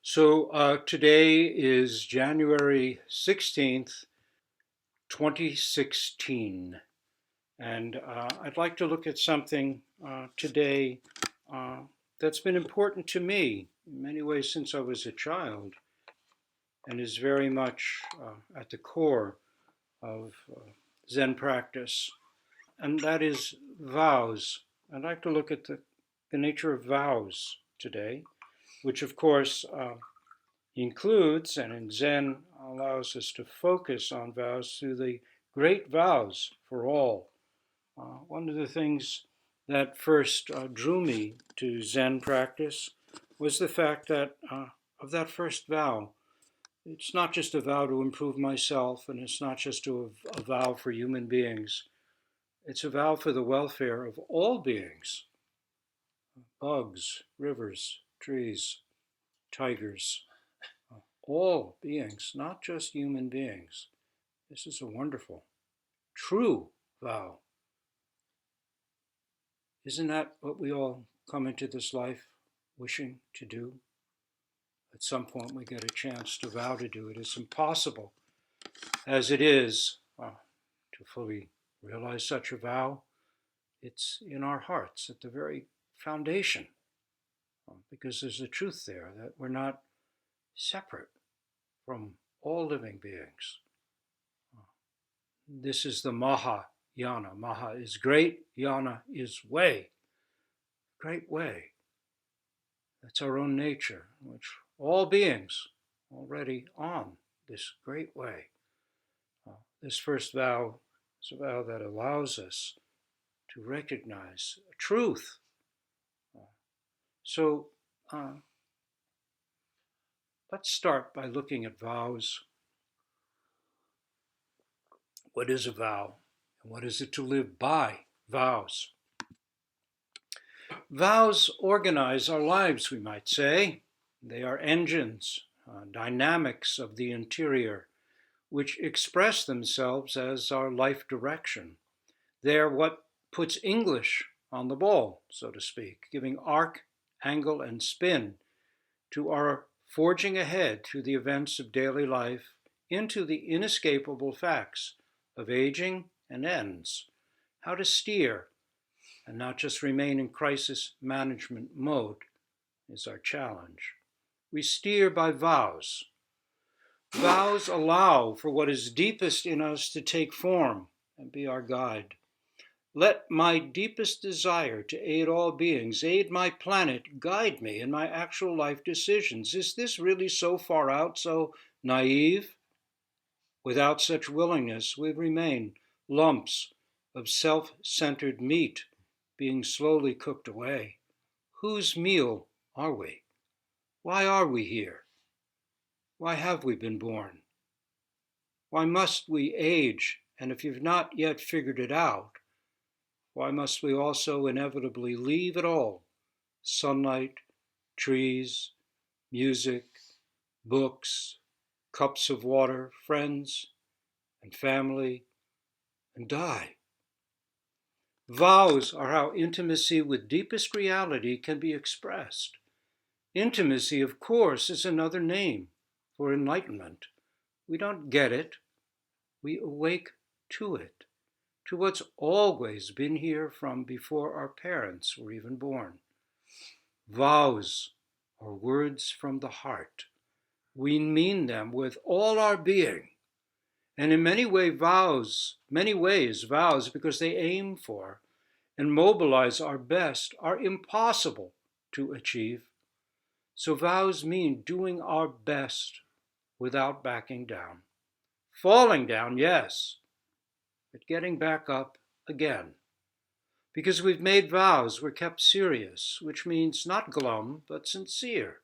Today is January 16th, 2016. And I'd like to look at something today uh, that's been important to me in many ways since I was a child and is very much at the core of Zen practice. And that is vows. I'd like to look at the nature of vows today, which of course includes, and in Zen allows us to focus on vows through the great vows for all. One of the things that first drew me to Zen practice was the fact that of that first vow, it's not just a vow to improve myself, and it's not just a vow for human beings. It's a vow for the welfare of all beings, bugs, rivers, trees, tigers, all beings, not just human beings. This is a wonderful, true vow. Isn't that what we all come into this life wishing to do? At some point, we get a chance to vow to do it. It's impossible, as it is, to fully realize such a vow. It's in our hearts, at the very foundation, because there's a truth there that we're not separate from all living beings. This is the Mahayana. Maha is great, Yana is way. Great way. That's our own nature, which all beings already on this great way. This first vow is a vow that allows us to recognize truth. So let's start by looking at vows. What is a vow? And what is it to live by? Vows. Vows organize our lives, we might say. They are engines, dynamics of the interior, which express themselves as our life direction. They're what puts English on the ball, so to speak, giving arc, angle, and spin to our forging ahead through the events of daily life into the inescapable facts of aging and ends, how to steer and not just remain in crisis management mode is our challenge. We steer by vows. Vows allow for what is deepest in us to take form and be our guide. Let my deepest desire to aid all beings, aid my planet, guide me in my actual life decisions. Is this really so far out, so naive? Without such willingness, we remain lumps of self-centered meat being slowly cooked away. Whose meal are we? Why are we here? Why have we been born? Why must we age? And if you've not yet figured it out, why must we also inevitably leave it all? Sunlight, trees, music, books, cups of water, friends, and family, and die. Vows are how intimacy with deepest reality can be expressed. Intimacy, of course, is another name for enlightenment. We don't get it, we awake to it, to what's always been here from before our parents were even born. Vows are words from the heart. We mean them with all our being. And in many ways, vows, because they aim for and mobilize our best, are impossible to achieve. So vows mean doing our best without backing down. Falling down, yes, but getting back up again. Because we've made vows, we're kept serious, which means not glum, but sincere.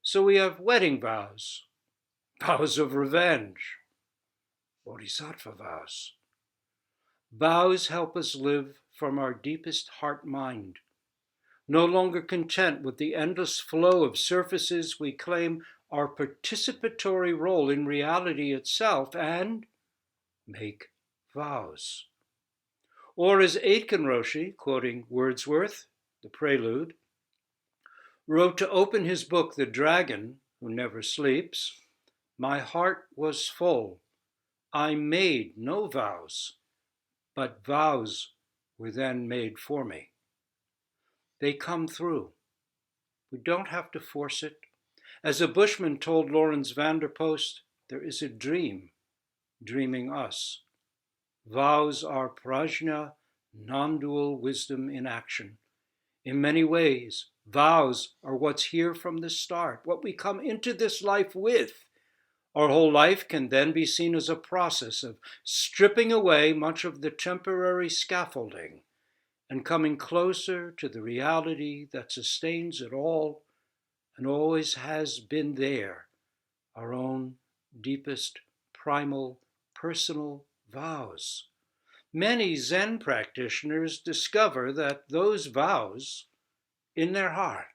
So we have wedding vows, vows of revenge, bodhisattva vows. Vows help us live from our deepest heart-mind. No longer content with the endless flow of surfaces, we claim our participatory role in reality itself and make vows. Or as Aitken Roshi, quoting Wordsworth, the Prelude, wrote to open his book, The Dragon, who never sleeps, my heart was full. I made no vows, but vows were then made for me. They come through. We don't have to force it. As a Bushman told Lawrence Vanderpost, there is a dream dreaming us. Vows are prajna, non-dual wisdom in action. In many ways, vows are what's here from the start, what we come into this life with. Our whole life can then be seen as a process of stripping away much of the temporary scaffolding and coming closer to the reality that sustains it all and always has been there, our own deepest, primal, personal vows. Many Zen practitioners discover that those vows in their heart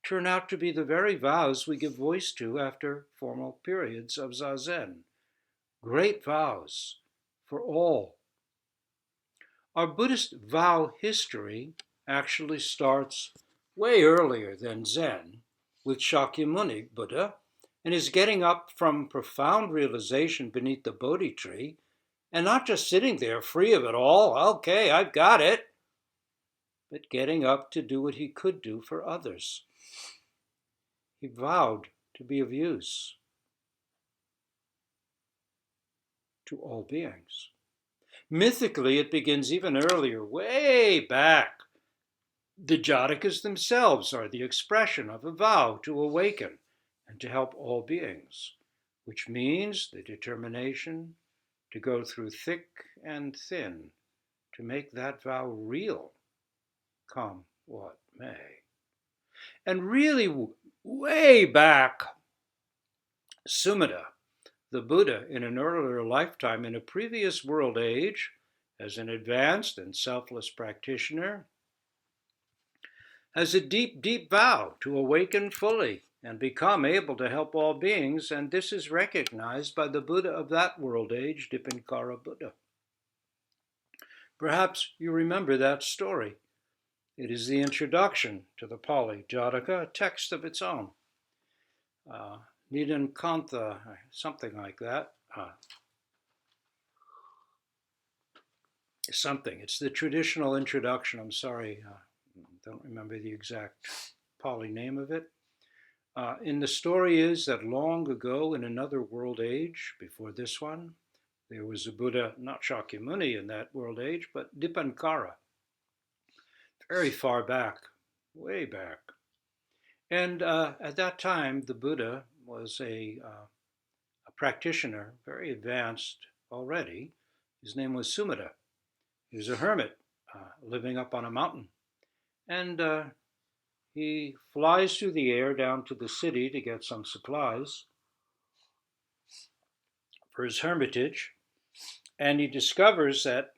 turn out to be the very vows we give voice to after formal periods of zazen. Great vows for all. Our Buddhist vow history actually starts way earlier than Zen, with Shakyamuni Buddha, and his getting up from profound realization beneath the Bodhi tree, and not just sitting there free of it all, okay, I've got it, but getting up to do what he could do for others. He vowed to be of use to all beings. Mythically, it begins even earlier, way back. The Jatakas themselves are the expression of a vow to awaken and to help all beings, which means the determination to go through thick and thin to make that vow real, come what may. And really, way back, Sumedha, the Buddha, in an earlier lifetime, in a previous world age, as an advanced and selfless practitioner, has a deep, deep vow to awaken fully and become able to help all beings, and this is recognized by the Buddha of that world age, Dipankara Buddha. Perhaps you remember that story. It is the introduction to the Pali Jataka, a text of its own. Nidankantha, something like that. It's the traditional introduction. I'm sorry, don't remember the exact Pali name of it. And the story is that long ago in another world age, before this one, there was a Buddha, not Shakyamuni in that world age, but Dipankara, very far back, way back. And at that time, the Buddha was a practitioner, very advanced already. His name was Sumedha. He was a hermit living up on a mountain. And he flies through the air down to the city to get some supplies for his hermitage. And he discovers that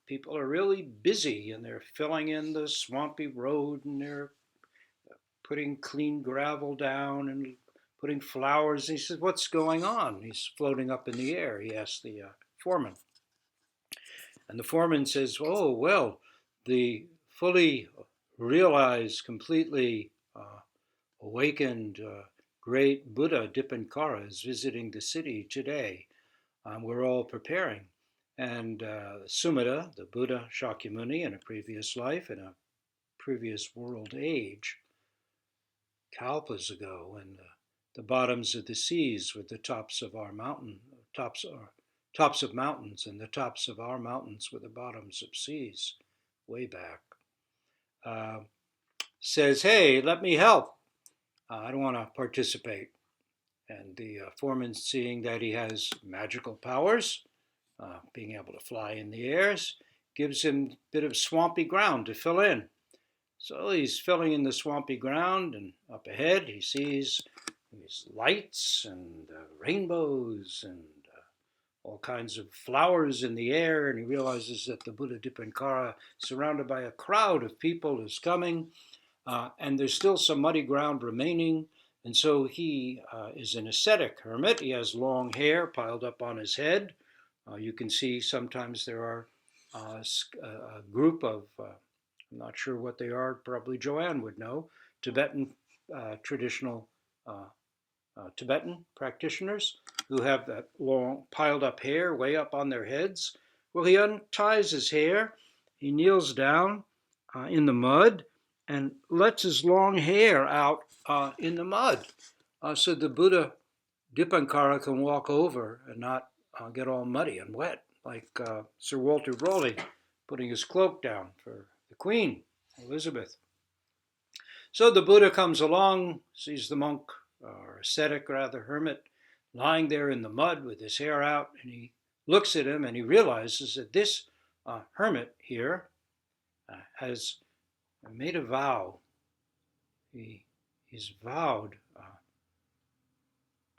people are really busy and they're filling in the swampy road and they're putting clean gravel down and putting flowers. And he says, "What's going on?" He's floating up in the air. He asks the foreman. And the foreman says, "Oh, well, the fully realized, completely awakened great Buddha Dipankara is visiting the city today. We're all preparing." And Sumedha, the Buddha Shakyamuni in a previous life, in a previous world age, kalpas ago, when the bottoms of the seas were the tops of our mountain, tops of mountains, and the tops of our mountains were the bottoms of seas, way back, says, "Hey, let me help. I don't want to participate." And the foreman, seeing that he has magical powers, being able to fly in the airs, gives him a bit of swampy ground to fill in. So he's filling in the swampy ground, and up ahead he sees these lights and rainbows and all kinds of flowers in the air, and he realizes that the Buddha Dipankara, surrounded by a crowd of people, is coming, and there's still some muddy ground remaining. And so he is an ascetic hermit. He has long hair piled up on his head. You can see sometimes there are a group of, I'm not sure what they are, probably Joanne would know, Tibetan traditional Tibetan practitioners who have that long piled up hair way up on their heads. Well, he unties his hair, he kneels down in the mud and lets his long hair out in the mud so the Buddha Dipankara can walk over and not get all muddy and wet, like Sir Walter Raleigh putting his cloak down for the Queen, Elizabeth. So the Buddha comes along, sees the monk, or ascetic rather, hermit, lying there in the mud with his hair out, and he looks at him and he realizes that this hermit here has made a vow. He's vowed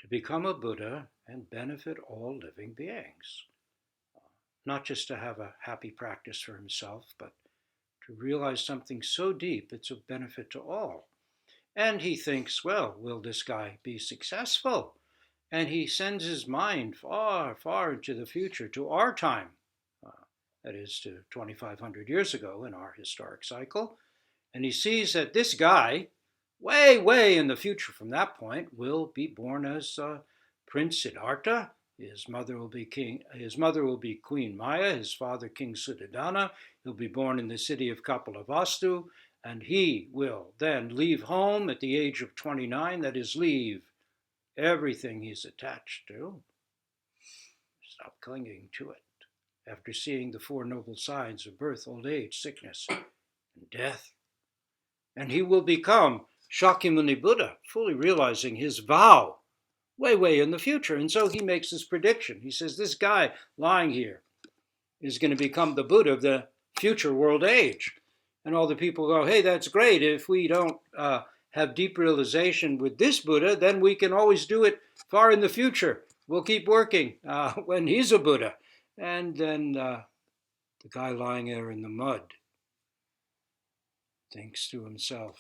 to become a Buddha and benefit all living beings. Not just to have a happy practice for himself, but to realize something so deep it's of benefit to all. And he thinks, well, will this guy be successful? And he sends his mind far, far into the future, to our time, that is to 2,500 years ago in our historic cycle. And he sees that this guy, way, way in the future from that point, will be born as Prince Siddhartha. His mother will be Queen Maya, his father King Suddhodana. He'll be born in the city of Kapilavastu, and he will then leave home at the age of 29, that is, leave everything he's attached to, stop clinging to it, after seeing the Four Noble Signs of birth, old age, sickness, and death. And he will become Shakyamuni Buddha, fully realizing his vow way, way in the future. And so he makes this prediction. He says, this guy lying here is going to become the Buddha of the future world age. And all the people go, hey, that's great. If we don't have deep realization with this Buddha, then we can always do it far in the future. We'll keep working when he's a Buddha. And then the guy lying there in the mud thinks to himself,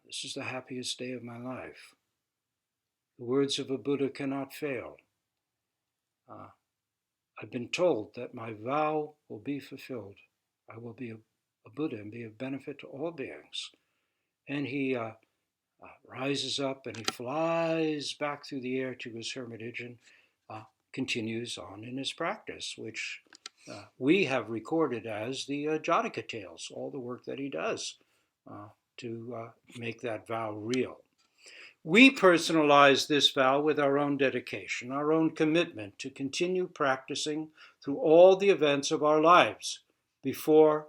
this is the happiest day of my life. The words of a Buddha cannot fail. I've been told that my vow will be fulfilled. I will be a Buddha and be of benefit to all beings. And he rises up and he flies back through the air to his hermitage and continues on in his practice, which we have recorded as the Jataka tales, all the work that he does to make that vow real. We personalize this vow with our own dedication, our own commitment to continue practicing through all the events of our lives, before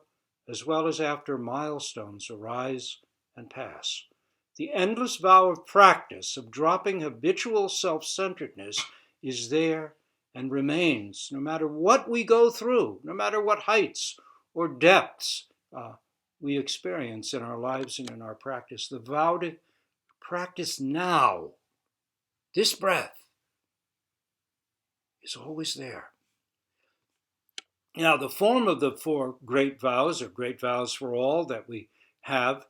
as well as after milestones arise and pass. The endless vow of practice, of dropping habitual self-centeredness, is there and remains, no matter what we go through, no matter what heights or depths we experience in our lives and in our practice. The vow to practice now, this breath, is always there. Now, the form of the four great vows, or great vows for all, that we have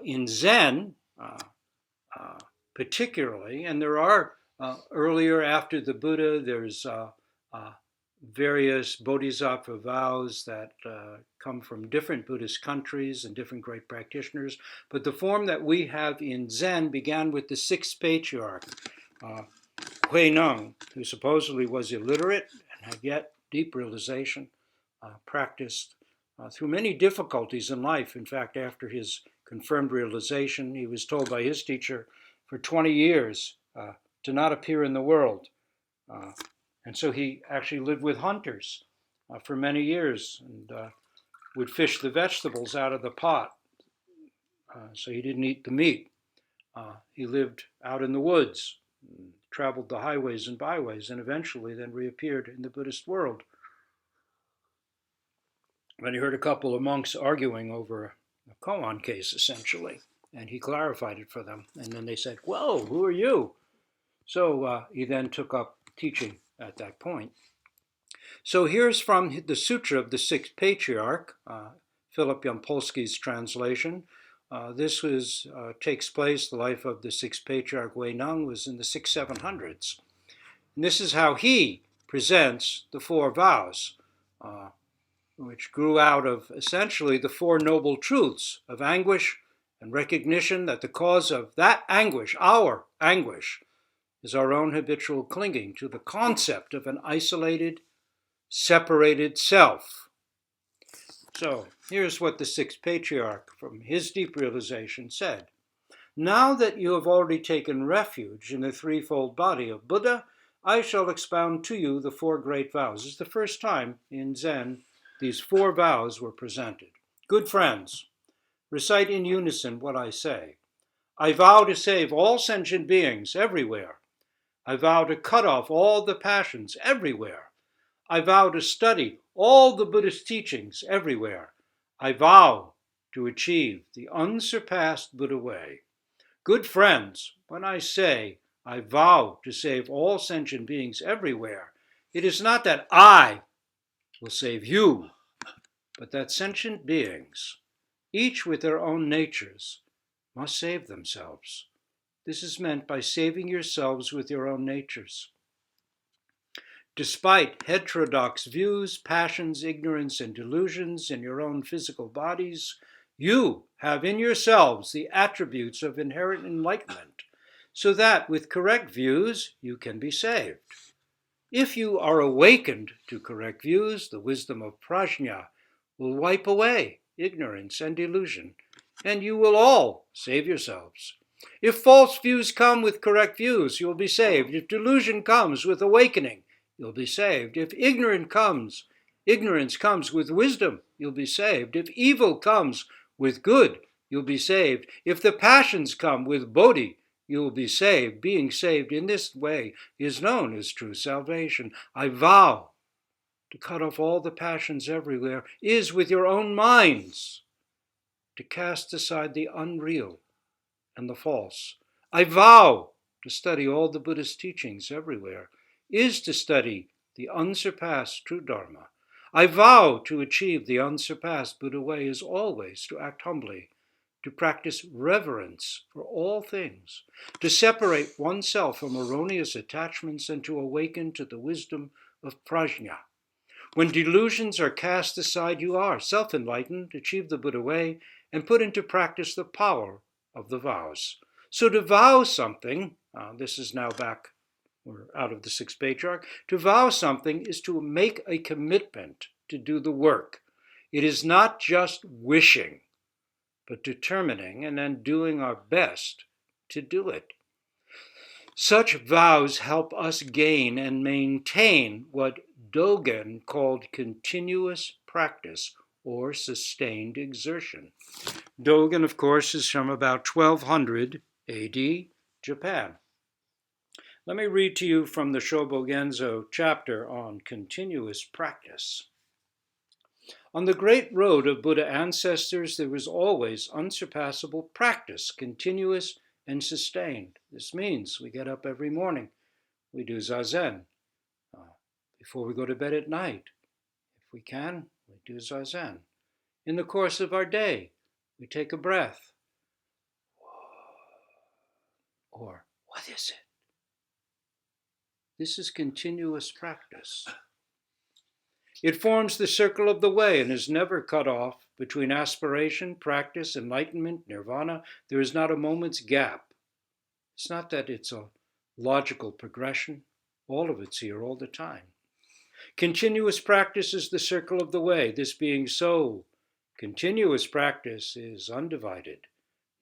in Zen, particularly, and there are earlier, after the Buddha, there's various bodhisattva vows that come from different Buddhist countries and different great practitioners. But the form that we have in Zen began with the sixth patriarch, Huineng, who supposedly was illiterate and had yet deep realization, practiced through many difficulties in life. In fact, after his confirmed realization, he was told by his teacher for 20 years to not appear in the world. And so he actually lived with hunters for many years and would fish the vegetables out of the pot. So he didn't eat the meat. He lived out in the woods, traveled the highways and byways, and eventually then reappeared in the Buddhist world. When he heard a couple of monks arguing over a koan case, essentially, and he clarified it for them. And then they said, whoa, who are you? So he then took up teaching at that point. So here's from the Sutra of the Sixth Patriarch, Philip Yampolsky's translation. This takes place, the life of the Sixth Patriarch Huineng was in the 600-700s. And this is how he presents the four vows, which grew out of essentially the Four Noble Truths of anguish, and recognition that the cause of that anguish, our anguish, is our own habitual clinging to the concept of an isolated, separated self. So here's what the sixth patriarch, from his deep realization, said. Now that you have already taken refuge in the threefold body of Buddha, I shall expound to you the four great vows. It's the first time in Zen these four vows were presented. Good friends, recite in unison what I say. I vow to save all sentient beings everywhere. I vow to cut off all the passions everywhere. I vow to study all the Buddhist teachings everywhere. I vow to achieve the unsurpassed Buddha way. Good friends, when I say I vow to save all sentient beings everywhere, it is not that I will save you, but that sentient beings, each with their own natures, must save themselves. This is meant by saving yourselves with your own natures. Despite heterodox views, passions, ignorance, and delusions in your own physical bodies, you have in yourselves the attributes of inherent enlightenment, so that with correct views you can be saved. If you are awakened to correct views, the wisdom of prajna will wipe away ignorance and delusion, and you will all save yourselves. If false views come with correct views, you'll be saved. If delusion comes with awakening, you'll be saved. If ignorance comes with wisdom, you'll be saved. If evil comes with good, you'll be saved. If the passions come with bodhi, you will be saved. Being saved in this way is known as true salvation. I vow to cut off all the passions everywhere is with your own minds to cast aside the unreal and the false. I vow to study all the Buddhist teachings everywhere is to study the unsurpassed true Dharma. I vow to achieve the unsurpassed Buddha way is always to act humbly, to practice reverence for all things, to separate oneself from erroneous attachments and to awaken to the wisdom of prajna. When delusions are cast aside, you are self-enlightened, achieve the Buddha way, and put into practice the power of the vows. So to vow something, this is now back, we're out of the sixth patriarch, to vow something is to make a commitment to do the work. It is not just wishing, but determining and then doing our best to do it. Such vows help us gain and maintain what Dogen called continuous practice or sustained exertion. Dogen, of course, is from about 1200 AD, Japan. Let me read to you from the Shobogenzo chapter on continuous practice. On the great road of Buddha ancestors, there was always unsurpassable practice, continuous and sustained. This means we get up every morning, we do zazen. Before we go to bed at night, if we can, we do zazen. In the course of our day, we take a breath. Or, what is it? This is continuous practice. It forms the circle of the way and is never cut off between aspiration, practice, enlightenment, nirvana. There is not a moment's gap. It's not that it's a logical progression. All of it's here all the time. Continuous practice is the circle of the way. This being so, continuous practice is undivided,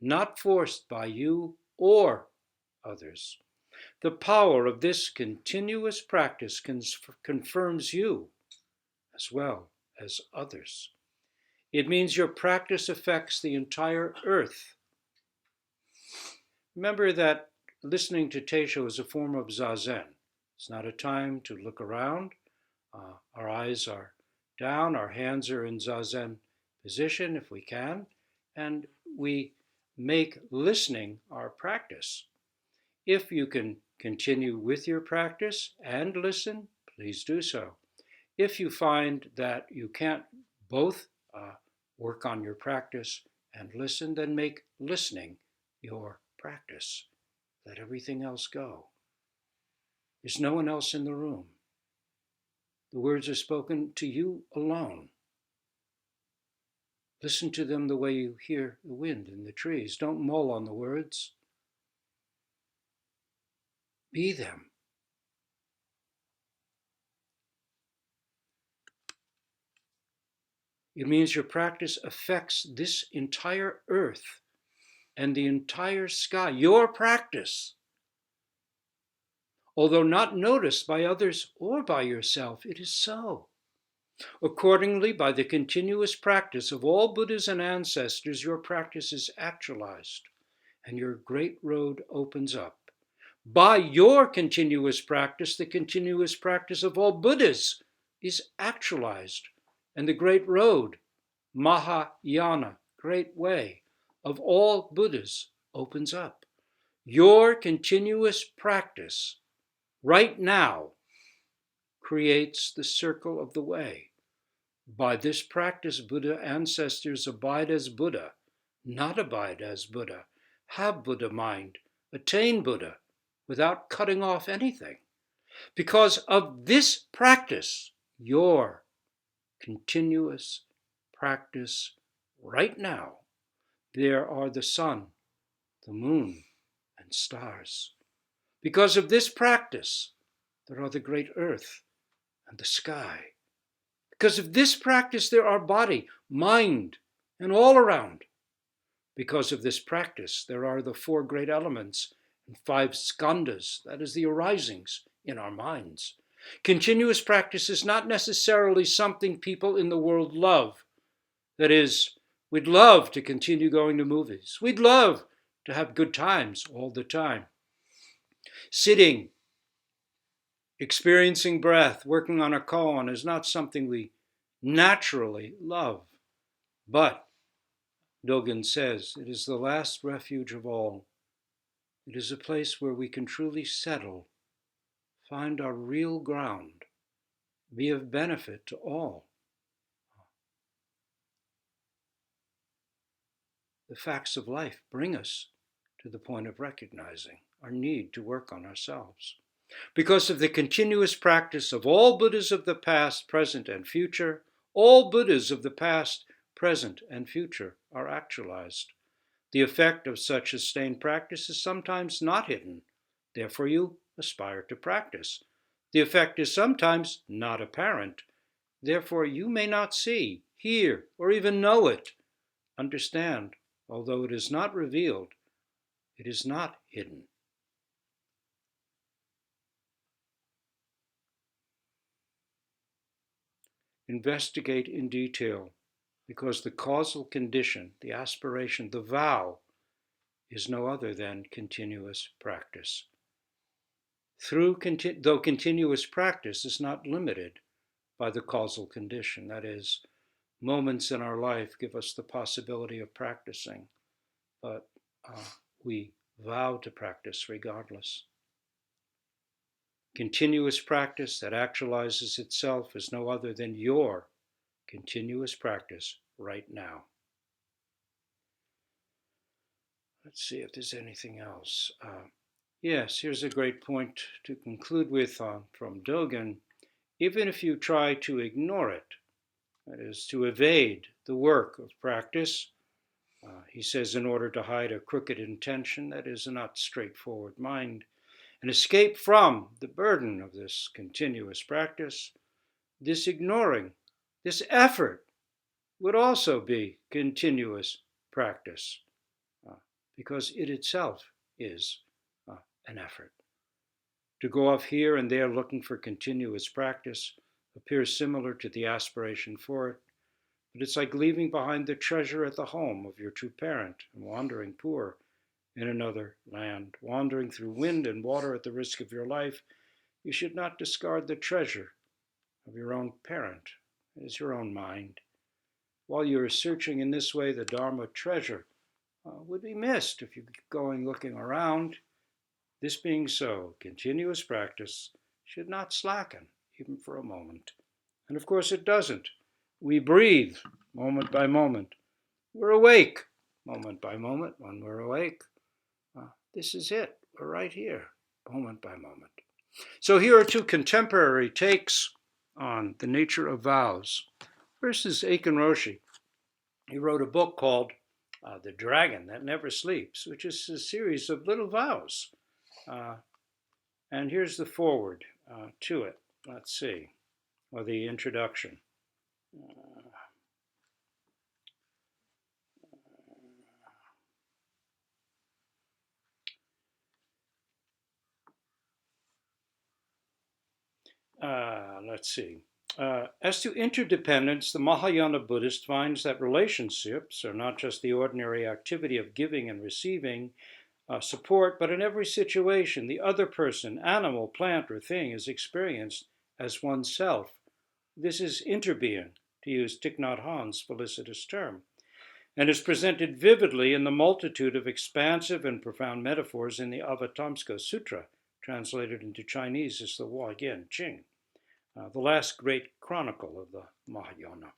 not forced by you or others. The power of this continuous practice confirms you as well as others. It means your practice affects the entire earth. Remember that listening to Teisho is a form of zazen. It's not a time to look around. Our eyes are down, our hands are in zazen position if we can, and we make listening our practice. If you can continue with your practice and listen, please do so. If you find that you can't both work on your practice and listen, then make listening your practice. Let everything else go. There's no one else in the room. The words are spoken to you alone. Listen to them the way you hear the wind in the trees. Don't mull on the words. Be them. It means your practice affects this entire earth and the entire sky. Your practice, although not noticed by others or by yourself, it is so. Accordingly, by the continuous practice of all Buddhas and ancestors, your practice is actualized and your great road opens up. By your continuous practice, the continuous practice of all Buddhas is actualized, and the great road, Mahayana, great way, of all Buddhas opens up. Your continuous practice right now creates the circle of the way. By this practice, Buddha ancestors abide as Buddha, not abide as Buddha, have Buddha mind, attain Buddha without cutting off anything. Because of this practice, your continuous practice right now, there are the sun, the moon, and stars. Because of this practice, there are the great earth and the sky. Because of this practice, there are body, mind, and all around. Because of this practice, there are the 4 great elements and 5 skandhas, that is, the arisings in our minds. Continuous practice is not necessarily something people in the world love. That is, we'd love to continue going to movies. We'd love to have good times all the time. Sitting, experiencing breath, working on a koan is not something we naturally love. But, Dogen says, it is the last refuge of all. It is a place where we can truly settle, find our real ground, be of benefit to all. The facts of life bring us to the point of recognizing our need to work on ourselves. Because of the continuous practice of all Buddhas of the past, present, and future, all Buddhas of the past, present, and future are actualized. The effect of such sustained practice is sometimes not hidden. Therefore, you aspire to practice. The effect is sometimes not apparent. Therefore, you may not see, hear, or even know it. Understand, although it is not revealed, it is not hidden. Investigate in detail, because the causal condition, the aspiration, the vow, is no other than continuous practice. Though continuous practice is not limited by the causal condition, that is, moments in our life give us the possibility of practicing, but we vow to practice regardless. Continuous practice that actualizes itself is no other than your continuous practice right now. Let's see if there's anything else. Yes, here's a great point to conclude with from Dogen. Even if you try to ignore it, that is, to evade the work of practice, he says, in order to hide a crooked intention, that is, a not straightforward mind, and escape from the burden of this continuous practice, this ignoring, this effort would also be continuous practice, because it itself is an effort. To go off here and there looking for continuous practice appears similar to the aspiration for it, but it's like leaving behind the treasure at the home of your true parent and wandering poor in another land. Wandering through wind and water at the risk of your life, you should not discard the treasure of your own parent. It is your own mind. While you are searching in this way, the Dharma treasure would be missed if you keep going looking around. This being so, continuous practice should not slacken, even for a moment. And of course it doesn't. We breathe moment by moment. We're awake moment by moment when we're awake. This is it. We're right here, moment by moment. So here are 2 contemporary takes on the nature of vows. First is Eiken Roshi. He wrote a book called The Dragon That Never Sleeps, which is a series of little vows. Uh, and here's the foreword to it. Let's see, or the introduction. Let's see. As to interdependence, the Mahayana Buddhist finds that relationships are not just the ordinary activity of giving and receiving support, but in every situation, the other person, animal, plant, or thing is experienced as oneself. This is interbeing, to use Thich Nhat Hanh's felicitous term, and is presented vividly in the multitude of expansive and profound metaphors in the Avatamsaka Sutra, translated into Chinese as the Huayan Qing, the last great chronicle of the Mahayana.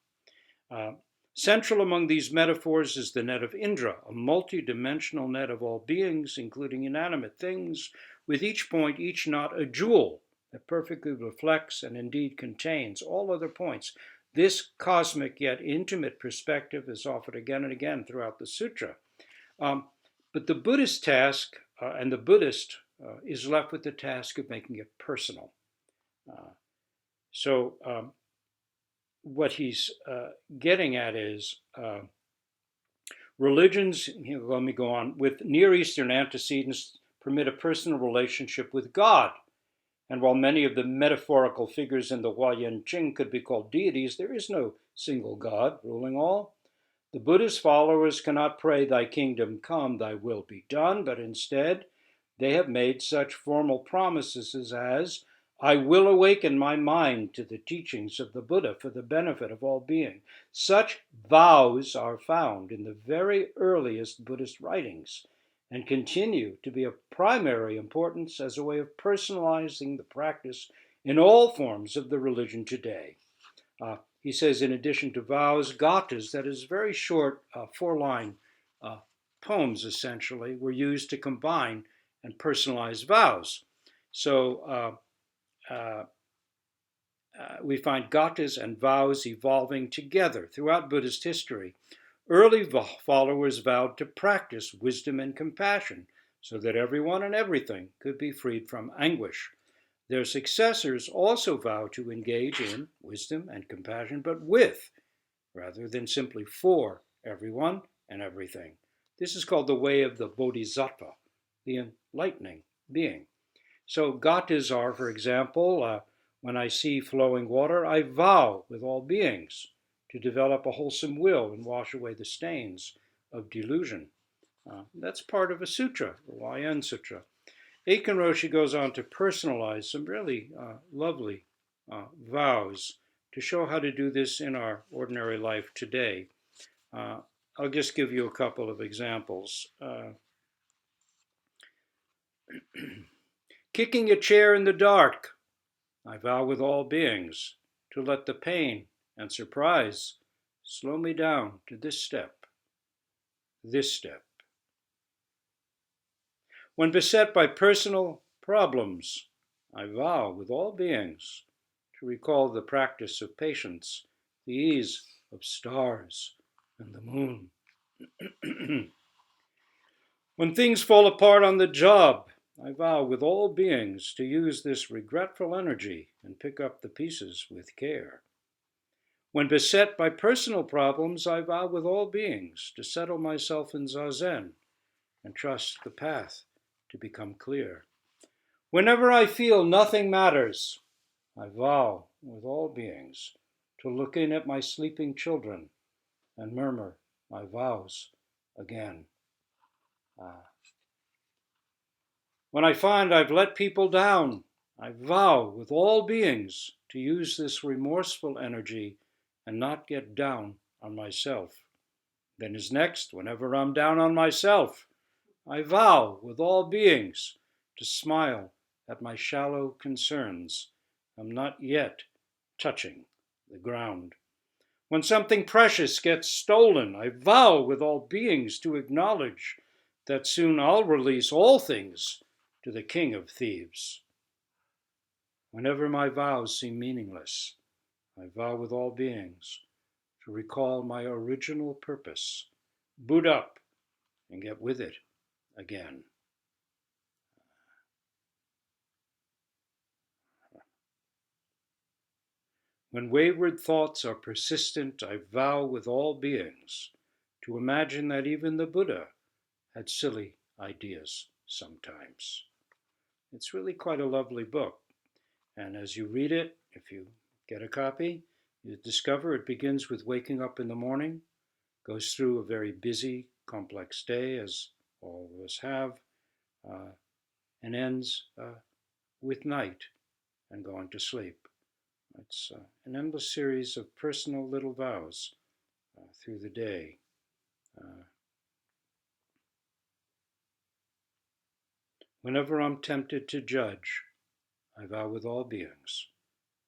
Central among these metaphors is the net of Indra, a multi-dimensional net of all beings, including inanimate things, with each point, each knot, a jewel that perfectly reflects and indeed contains all other points. This cosmic yet intimate perspective is offered again and again throughout the sutra. But the Buddhist task, and the Buddhist is left with the task of making it personal. So what he's getting at is religions, let me go on, with Near Eastern antecedents permit a personal relationship with God. And while many of the metaphorical figures in the Huayan Qing could be called deities, there is no single God ruling all. The Buddhist followers cannot pray, "Thy kingdom come, thy will be done," but instead they have made such formal promises as, "I will awaken my mind to the teachings of the Buddha for the benefit of all being." Such vows are found in the very earliest Buddhist writings and continue to be of primary importance as a way of personalizing the practice in all forms of the religion today. He says, in addition to vows, gathas, that is very short 4-line poems essentially, were used to combine and personalize vows. So we find gathas and vows evolving together throughout Buddhist history. Early followers vowed to practice wisdom and compassion so that everyone and everything could be freed from anguish. Their successors also vow to engage in wisdom and compassion, but with, rather than simply for, everyone and everything. This is called the way of the Bodhisattva, the enlightening being. So gathas are, for example, when I see flowing water, I vow with all beings to develop a wholesome will and wash away the stains of delusion. That's part of a sutra, the Huayan Sutra. Eiken Roshi goes on to personalize some really lovely vows to show how to do this in our ordinary life today. I'll just give you a couple of examples. Kicking a chair in the dark, I vow with all beings to let the pain and surprise slow me down to this step, this step. When beset by personal problems, I vow with all beings to recall the practice of patience, the ease of stars and the moon. When things fall apart on the job, I vow with all beings to use this regretful energy and pick up the pieces with care. When beset by personal problems, I vow with all beings to settle myself in zazen and trust the path to become clear. Whenever I feel nothing matters, I vow with all beings to look in at my sleeping children and murmur my vows again. When I find I've let people down, I vow with all beings to use this remorseful energy and not get down on myself. Then is next, whenever I'm down on myself, I vow with all beings to smile at my shallow concerns. I'm not yet touching the ground. When something precious gets stolen, I vow with all beings to acknowledge that soon I'll release all things to the King of Thieves. Whenever my vows seem meaningless, I vow with all beings to recall my original purpose, boot up and get with it again. When wayward thoughts are persistent, I vow with all beings to imagine that even the Buddha had silly ideas sometimes. It's really quite a lovely book. And as you read it, if you get a copy, you discover it begins with waking up in the morning, goes through a very busy, complex day, as all of us have, and ends with night and going to sleep. It's an endless series of personal little vows through the day. Whenever I'm tempted to judge, I vow with all beings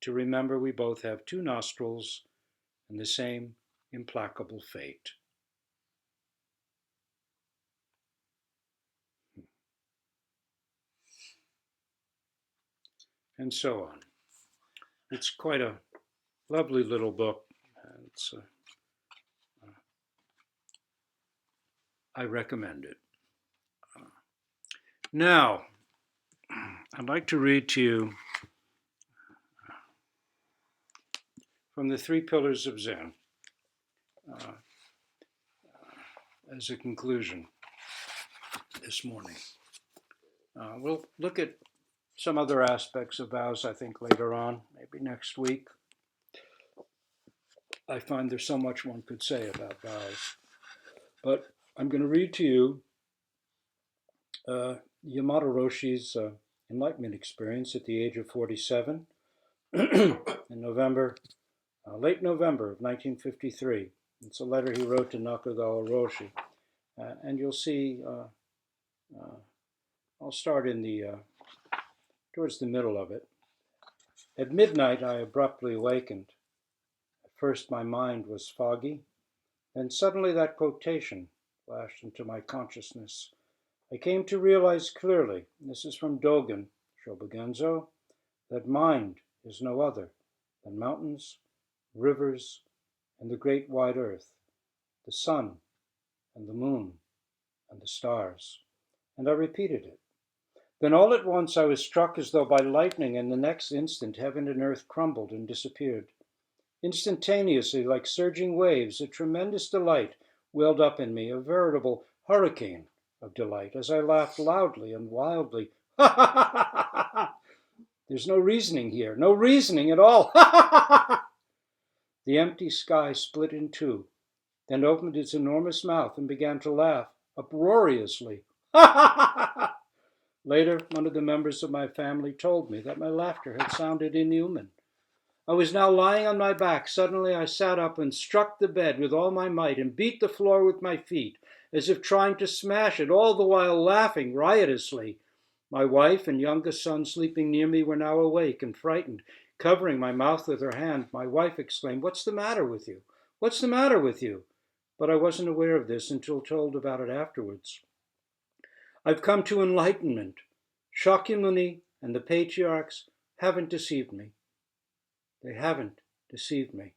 to remember we both have two nostrils and the same implacable fate. And so on. It's quite a lovely little book. I recommend it. Now, I'd like to read to you from the Three Pillars of Zen as a conclusion this morning. We'll look at some other aspects of vows, I think, later on, maybe next week. I find there's so much one could say about vows. But I'm going to read to you Yamato Roshi's enlightenment experience at the age of 47 in November, late November of 1953. It's a letter he wrote to Nakagawa Roshi. And you'll see, I'll start in towards the middle of it. At midnight, I abruptly awakened. At first, my mind was foggy. Then suddenly that quotation flashed into my consciousness. I came to realize clearly, this is from Dogen Shobogenzo, that mind is no other than mountains, rivers, and the great wide earth, the sun and the moon and the stars. And I repeated it. Then all at once I was struck as though by lightning, and the next instant heaven and earth crumbled and disappeared. Instantaneously, like surging waves, a tremendous delight welled up in me, a veritable hurricane of delight, as I laughed loudly and wildly. Ha ha ha ha ha ha! There's no reasoning here, no reasoning at all. Ha ha ha ha! The empty sky split in two, then opened its enormous mouth and began to laugh uproariously. Ha ha ha ha! Later, one of the members of my family told me that my laughter had sounded inhuman. I was now lying on my back. Suddenly I sat up and struck the bed with all my might and beat the floor with my feet, as if trying to smash it, all the while laughing riotously. My wife and youngest son sleeping near me were now awake and frightened. Covering my mouth with her hand, my wife exclaimed, "What's the matter with you? What's the matter with you?" But I wasn't aware of this until told about it afterwards. I've come to enlightenment. Shakyamuni and the patriarchs haven't deceived me. They haven't deceived me.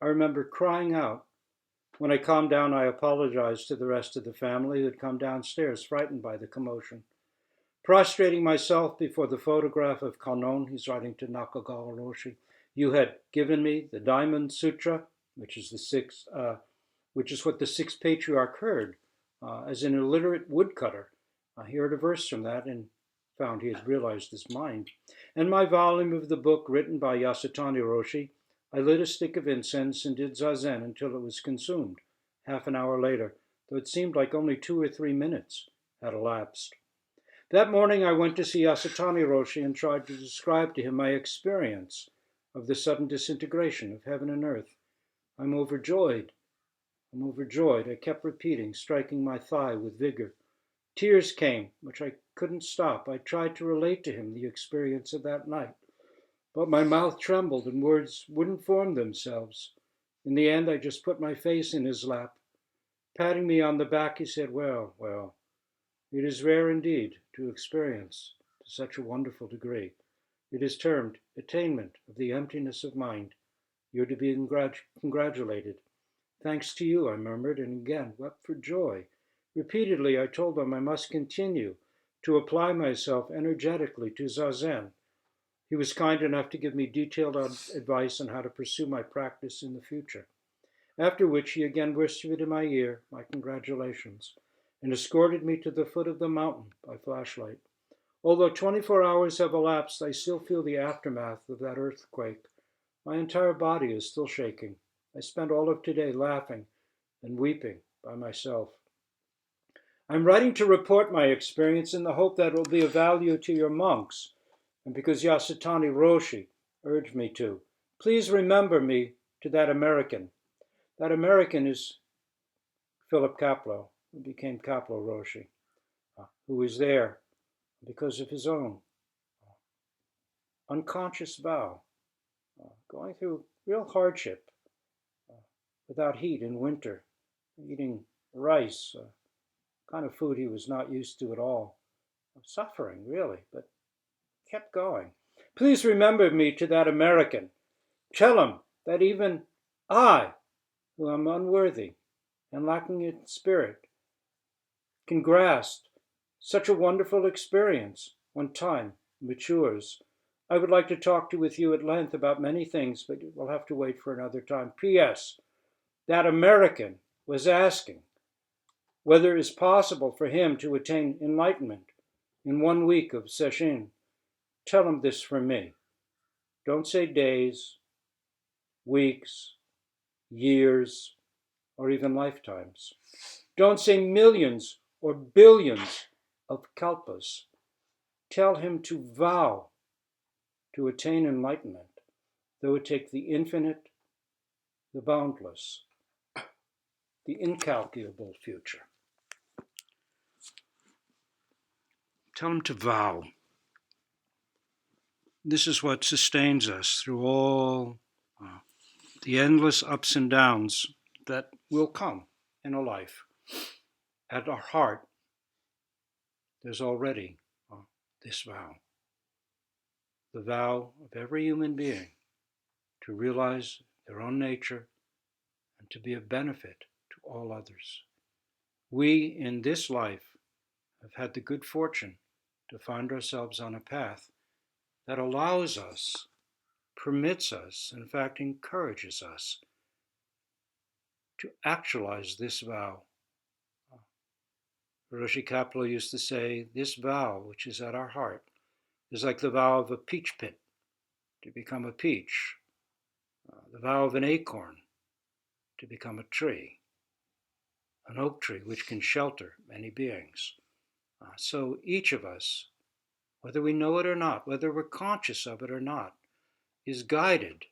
I remember crying out. When I calmed down, I apologized to the rest of the family who had come downstairs, frightened by the commotion. Prostrating myself before the photograph of Kannon, he's writing to Nakagawa Roshi, you had given me the Diamond Sutra, which is what the sixth patriarch heard, as an illiterate woodcutter. He heard a verse from that and found he had realized his mind. And my volume of the book written by Yasutani Roshi, I lit a stick of incense and did zazen until it was consumed. Half an hour later, though it seemed like only 2 or 3 minutes had elapsed. That morning I went to see Yasutani Roshi and tried to describe to him my experience of the sudden disintegration of heaven and earth. I'm overjoyed. I'm overjoyed. I kept repeating, striking my thigh with vigor. Tears came, which I couldn't stop. I tried to relate to him the experience of that night, but my mouth trembled and words wouldn't form themselves. In the end, I just put my face in his lap. Patting me on the back, he said, well, it is rare indeed to experience to such a wonderful degree. It is termed attainment of the emptiness of mind. You're to be congratulated. Thanks to you, I murmured, and again wept for joy. Repeatedly, I told him I must continue to apply myself energetically to Zazen. He was kind enough to give me detailed advice on how to pursue my practice in the future. After which he again whispered in my ear my congratulations and escorted me to the foot of the mountain by flashlight. Although 24 hours have elapsed, I still feel the aftermath of that earthquake. My entire body is still shaking. I spent all of today laughing and weeping by myself. I'm writing to report my experience in the hope that it will be of value to your monks, and because Yasutani Roshi urged me to. Please remember me to that American. That American is Philip Kapleau, who became Kapleau Roshi, who was there because of his own unconscious vow, going through real hardship, without heat in winter, eating rice, kind of food he was not used to at all, suffering really, but kept going. Please remember me to that American. Tell him that even I, who am unworthy and lacking in spirit, can grasp such a wonderful experience when time matures. I would like to talk with you at length about many things, but we'll have to wait for another time. P.S. That American was asking whether it is possible for him to attain enlightenment in 1 week of sesshin. Tell him this from me. Don't say days, weeks, years, or even lifetimes. Don't say millions or billions of kalpas. Tell him to vow to attain enlightenment, though it take the infinite, the boundless, the incalculable future. Tell him to vow. This is what sustains us through all the endless ups and downs that will come in a life. At our heart, there's already this vow, the vow of every human being to realize their own nature and to be of benefit to all others. We, in this life, have had the good fortune to find ourselves on a path that allows us, permits us, in fact, encourages us to actualize this vow. Roshi Kapleau used to say, this vow, which is at our heart, is like the vow of a peach pit, to become a peach, the vow of an acorn, to become a tree, an oak tree which can shelter many beings. So each of us, whether we know it or not, whether we're conscious of it or not, is guided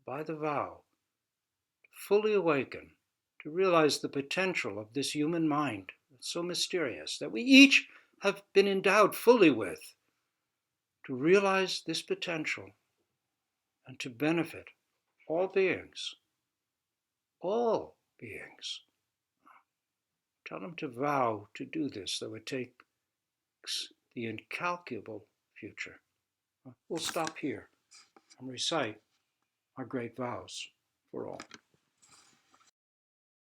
by the vow to fully awaken, to realize the potential of this human mind that's so mysterious, that we each have been endowed fully with, to realize this potential and to benefit all beings. All beings. Tell them to vow to do this, though it takes the incalculable future. We'll stop here and recite our great vows for all.